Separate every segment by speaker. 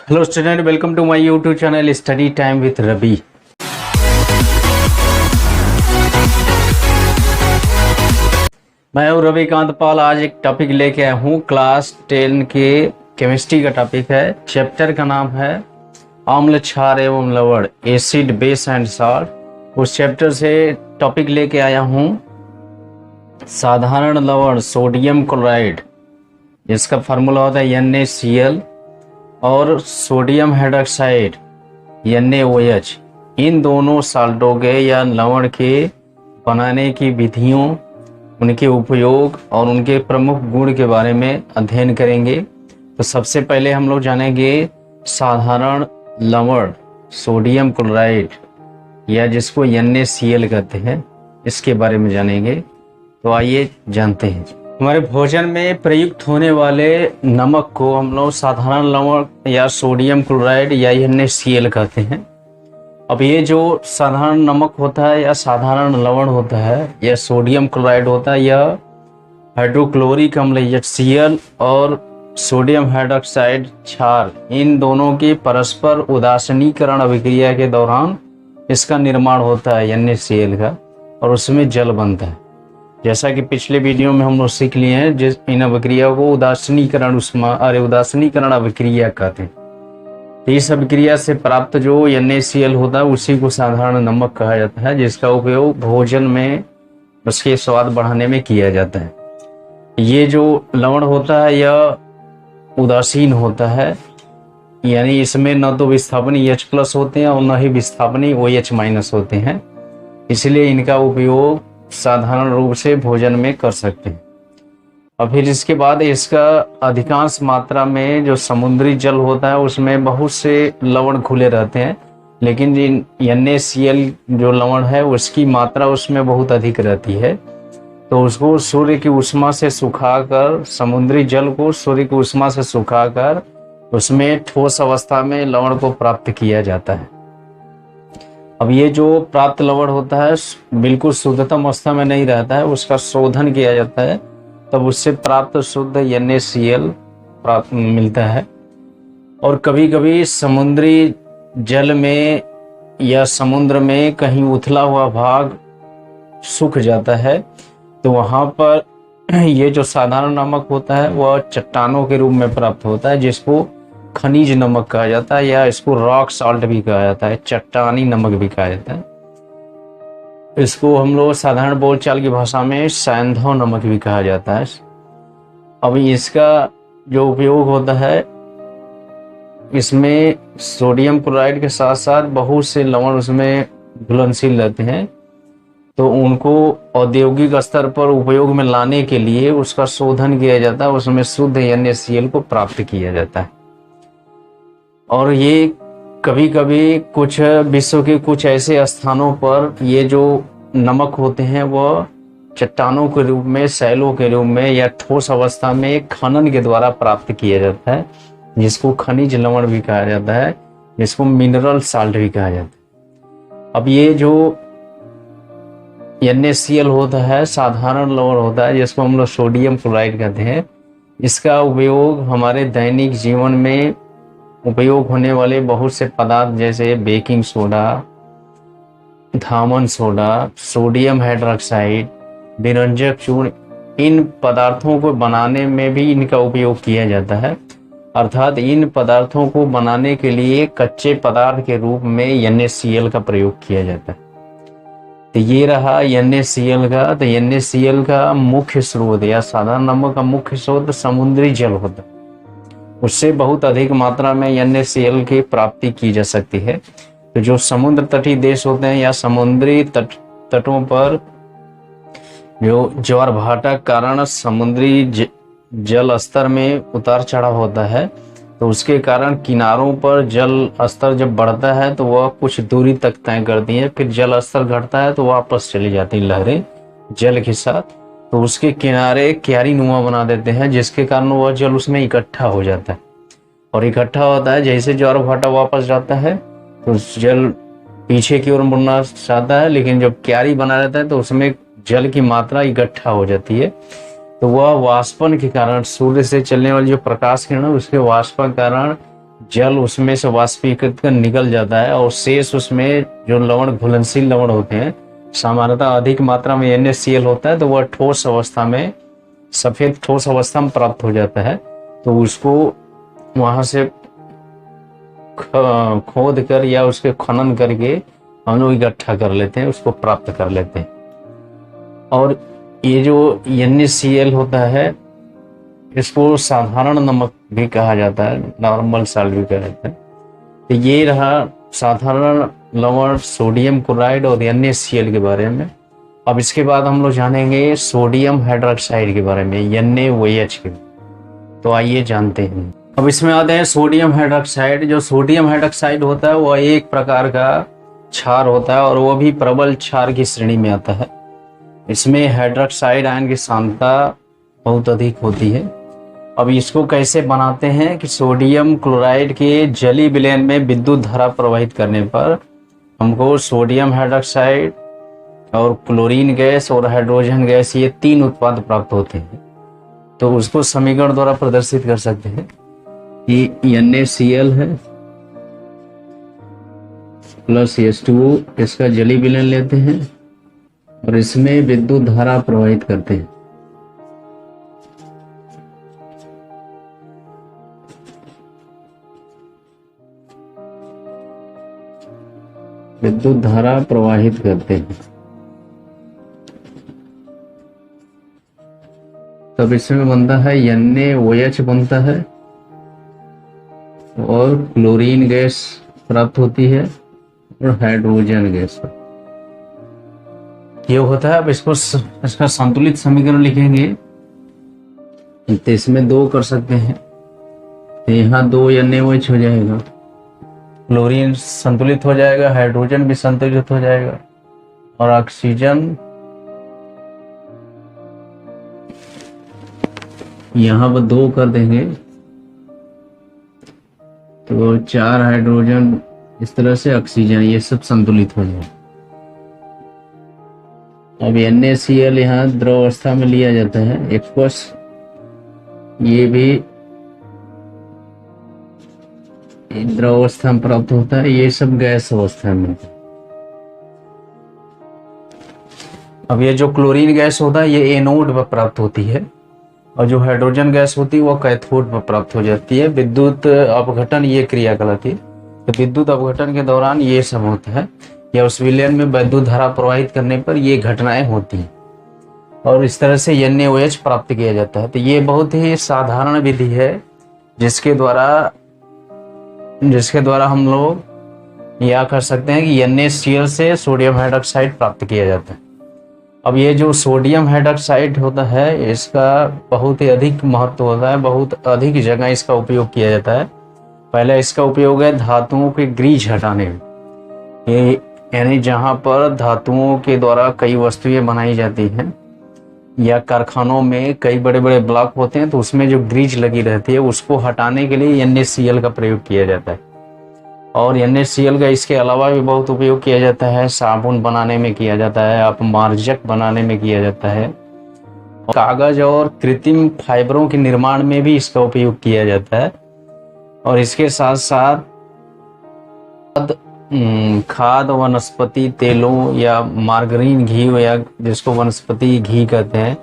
Speaker 1: Hello student, welcome to my YouTube channel study time with Ravi. मैं हूँ रविकांत पाल। आज एक टॉपिक लेके आया हूँ क्लास 10 के केमिस्ट्री का टॉपिक है। चैप्टर का नाम है अम्ल, क्षार एवं लवण, एसिड, बेस एंड सॉल्ट। उस चैप्टर से टॉपिक लेके आया हूँ साधारण लवण सोडियम क्लोराइड, जिसका फार्मूला होता है NaCl, और सोडियम हाइड्रोक्साइड NaOH। इन दोनों साल्टों के या लवण के बनाने की विधियों, उनके उपयोग और उनके प्रमुख गुण के बारे में अध्ययन करेंगे। तो सबसे पहले हम लोग जानेंगे साधारण लवण सोडियम क्लोराइड, या जिसको NaCl कहते हैं, इसके बारे में जानेंगे। तो आइए जानते हैं। हमारे भोजन में प्रयुक्त होने वाले नमक को हम लोग साधारण लवण या सोडियम क्लोराइड या NaCl कहते हैं। अब ये जो साधारण नमक होता है या साधारण लवण होता है या सोडियम क्लोराइड होता है, यह हाइड्रोक्लोरिक अम्ल HCl और सोडियम हाइड्रोक्साइड क्षार, इन दोनों की परस्पर उदासीनीकरण अभिक्रिया के दौरान इसका निर्माण होता है NaCl का, और उसमें जल बनता है। जैसा कि पिछले वीडियो में हम लोग सीख लिए हैं, जिस इन अभिक्रिया को उदासीनीकरण अभिक्रिया कहते हैं। तो इस अभिक्रिया से प्राप्त जो NaCl होता है उसी को साधारण नमक कहा जाता है, जिसका उपयोग भोजन में उसके स्वाद बढ़ाने में किया जाता है। ये जो लवण होता है यह उदासीन होता है, यानी इसमें न तो विस्थापनी H+ होते हैं और न ही विस्थापनी OH- होते हैं, इसलिए इनका उपयोग साधारण रूप से भोजन में कर सकते हैं। और फिर इसके बाद इसका अधिकांश मात्रा में जो समुद्री जल होता है उसमें बहुत से लवण घुले रहते हैं, लेकिन NaCl जो लवण है उसकी मात्रा उसमें बहुत अधिक रहती है। तो उसको सूर्य की उष्मा से सुखाकर, समुद्री जल को सूर्य की उष्मा से सुखाकर उसमें ठोस अवस्था में लवण को प्राप्त किया जाता है। अब ये जो प्राप्त लवण होता है बिल्कुल शुद्धतम अवस्था में नहीं रहता है, उसका शोधन किया जाता है, तब उससे प्राप्त शुद्ध NaCl प्राप्त मिलता है। और कभी कभी समुद्री जल में या समुद्र में कहीं उथला हुआ भाग सूख जाता है, तो वहाँ पर ये जो साधारण नमक होता है वह चट्टानों के रूप में प्राप्त होता है, जिसको खनिज नमक कहा जाता है, या इसको रॉक सॉल्ट भी कहा जाता है, चट्टानी नमक भी कहा जाता है। इसको हम लोग साधारण बोलचाल की भाषा में सैंधव नमक भी कहा जाता है। अब इसका जो उपयोग होता है, इसमें सोडियम क्लोराइड के साथ साथ बहुत से लवण उसमें घुलनशील रहते हैं, तो उनको औद्योगिक स्तर पर उपयोग में लाने के लिए उसका शोधन किया जाता है, उसमें शुद्ध NaCl को प्राप्त किया जाता है। और ये कभी कभी कुछ विश्व के कुछ ऐसे स्थानों पर ये जो नमक होते हैं वह चट्टानों के रूप में, शैलों के रूप में या ठोस अवस्था में खनन के द्वारा प्राप्त किया जाता है, जिसको खनिज लवण भी कहा जाता है, जिसको मिनरल साल्ट भी कहा जाता है। अब ये जो NaCl होता है साधारण लवण होता है, जिसको हम लोग सोडियम क्लोराइड कहते हैं। इसका उपयोग हमारे दैनिक जीवन में उपयोग होने वाले बहुत से पदार्थ जैसे बेकिंग सोडा, धामन सोडा, सोडियम हाइड्रोक्साइड, विरंजक चूर्ण, इन पदार्थों को बनाने में भी इनका उपयोग किया जाता है। अर्थात इन पदार्थों को बनाने के लिए कच्चे पदार्थ के रूप में NaCl का प्रयोग किया जाता है। तो ये रहा NaCl का। तो NaCl का मुख्य स्रोत या साधारण नमक का मुख्य स्रोत समुद्री जल होता है, उससे बहुत अधिक मात्रा में NaCl की प्राप्ति की जा सकती है। तो जो समुद्र तटीय देश होते हैं या समुद्री तटों पर जो ज्वार भाटा कारण समुद्री जल स्तर में उतार चढ़ाव होता है, तो उसके कारण किनारों पर जल स्तर जब बढ़ता है तो वह कुछ दूरी तक तय करती है, फिर जल स्तर घटता है तो वापस चली जाती है लहरें जल के साथ, तो उसके किनारे क्यारी नुमा बना देते हैं, जिसके कारण वह जल उसमें इकट्ठा हो जाता है। और इकट्ठा होता है, जैसे ज्वार भाटा वापस जाता है तो जल पीछे की ओर मुड़ना चाहता है, लेकिन जब क्यारी बना रहता है तो उसमें जल की मात्रा इकट्ठा हो जाती है। तो वह वाष्पन के कारण, सूर्य से चलने वाली जो प्रकाश किरण है उसके वाष्पन के कारण जल उसमें से वाष्पीकृत कर निकल जाता है और शेष उसमें जो लवण घुलनशील लवण होते हैं, सामान्यतः अधिक मात्रा में NaCl होता है, तो वह ठोस अवस्था में, सफेद ठोस अवस्था में प्राप्त हो जाता है। तो उसको वहां से खोद कर या उसके खनन करके हम लोग इकट्ठा कर लेते हैं, उसको प्राप्त कर लेते हैं। और ये जो NaCl होता है, इसको साधारण नमक भी कहा जाता है, नॉर्मल साल्ट भी कहा जाता है। तो ये रहा साधारण लवण सोडियम क्लोराइड और NaCl के बारे में। अब इसके बाद हम लोग जानेंगे सोडियम हाइड्रोक्साइड के बारे में, NaOH के। तो आइए जानते हैं। अब इसमें आते हैं सोडियम हाइड्रोक्साइड। जो सोडियम हाइड्रोक्साइड होता है वह एक प्रकार का क्षार होता है और वह भी प्रबल क्षार की श्रेणी में आता है। इसमें हाइड्रोक्साइड आयन की सांद्रता बहुत अधिक होती है। अब इसको कैसे बनाते हैं कि सोडियम क्लोराइड के जलीय विलयन में विद्युत धारा प्रवाहित करने पर हमको सोडियम हाइड्रोक्साइड और क्लोरीन गैस और हाइड्रोजन गैस, ये 3 उत्पाद प्राप्त होते हैं। तो उसको समीकरण द्वारा प्रदर्शित कर सकते हैं कि NaCl है प्लस H2O, इसका जलीय विलयन लेते हैं और इसमें विद्युत धारा प्रवाहित करते हैं। विद्युत धारा प्रवाहित करते हैं, तब इसमें बनता है NaOH बनता है और क्लोरीन गैस प्राप्त होती है और हाइड्रोजन गैस ये होता है। अब इसका संतुलित समीकरण लिखेंगे तो इसमें 2 कर सकते हैं, तो यहाँ 2 NaOH हो जाएगा, क्लोरीन संतुलित हो जाएगा, हाइड्रोजन भी संतुलित हो जाएगा और ऑक्सीजन यहाँ पर 2 कर देंगे तो 4 हाइड्रोजन, इस तरह से ऑक्सीजन, ये सब संतुलित हो जाए। अब NaCl यहाँ द्रव अवस्था में लिया जाता है, एक्वस, ये भी द्रव अवस्था में प्राप्त होता है, ये सब गैस अवस्था में। अब ये जो क्लोरीन गैस होता है ये एनोड पर प्राप्त होती है और जो हाइड्रोजन गैस होती है वो कैथोड पर प्राप्त हो जाती है। विद्युत अपघटन ये क्रिया कहलाती है। तो विद्युत अपघटन के दौरान ये सब होता है या उस विलयन में विद्युत धारा प्रवाहित करने पर ये घटनाएं होती हैं और इस तरह से NaOH प्राप्त किया जाता है। तो ये बहुत ही साधारण विधि है जिसके द्वारा हम लोग यह कर सकते हैं कि NaCl से सोडियम हाइड्रोक्साइड प्राप्त किया जाता है। अब ये जो सोडियम हाइड्रोक्साइड होता है इसका बहुत ही अधिक महत्व होता है, बहुत अधिक जगह इसका उपयोग किया जाता है। पहले इसका उपयोग है धातुओं के ग्रीज हटाने में, ये यानी जहाँ पर धातुओं के द्वारा कई वस्तुएं बनाई जाती हैं या कारखानों में कई बड़े बड़े ब्लॉक होते हैं तो उसमें जो ग्रीज लगी रहती है उसको हटाने के लिए NaCl का प्रयोग किया जाता है। और NaCl का इसके अलावा भी बहुत उपयोग किया जाता है, साबुन बनाने में किया जाता है, अपमार्जक बनाने में किया जाता है, कागज और कृत्रिम फाइबरों के निर्माण में भी इसका उपयोग किया जाता है। और इसके साथ साथ खाद वनस्पति तेलों या मार्गरीन घी या जिसको वनस्पति घी कहते हैं,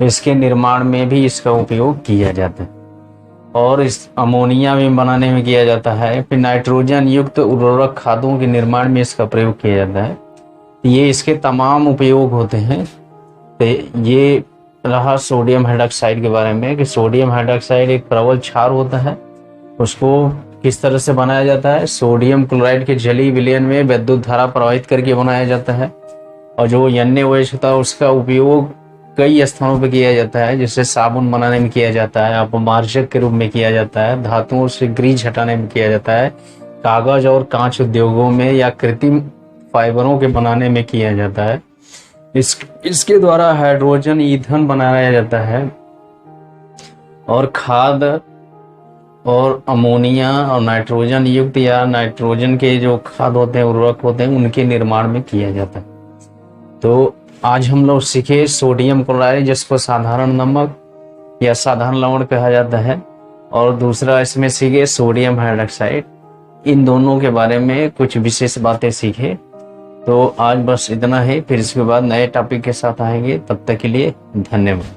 Speaker 1: इसके निर्माण में भी इसका उपयोग किया जाता है। और इस अमोनिया भी बनाने में किया जाता है। फिर नाइट्रोजन युक्त उर्वरक खादों के निर्माण में इसका प्रयोग किया जाता है। ये इसके तमाम उपयोग होते हैं। तो ये रहा सोडियम हाइड्रोक्साइड के बारे में कि सोडियम हाइड्रोक्साइड एक प्रबल क्षार होता है। उसको किस तरह से बनाया जाता है, सोडियम क्लोराइड के जलीय विलयन में विद्युत धारा प्रवाहित करके बनाया जाता है। और जो NaOH होता है उसका उपयोग कई स्थानों पर किया जाता है, जैसे साबुन बनाने में किया जाता है, अपमार्जक के रूप में किया जाता है, धातुओं से ग्रीज हटाने में किया जाता है, कागज और कांच उद्योगों में या कृत्रिम फाइबरों के बनाने में किया जाता है। इसके द्वारा हाइड्रोजन ईंधन बनाया जाता है और खाद और अमोनिया और नाइट्रोजन युक्त या नाइट्रोजन के जो खाद होते हैं, उर्वरक होते हैं, उनके निर्माण में किया जाता है। तो आज हम लोग सीखे सोडियम क्लोराइड, जिसको साधारण नमक या साधारण लवण कहा जाता है, और दूसरा इसमें सीखे सोडियम हाइड्रोक्साइड, इन दोनों के बारे में कुछ विशेष बातें सीखे। तो आज बस इतना ही, फिर इसके बाद नए टॉपिक के साथ आएंगे। तब तक के लिए धन्यवाद।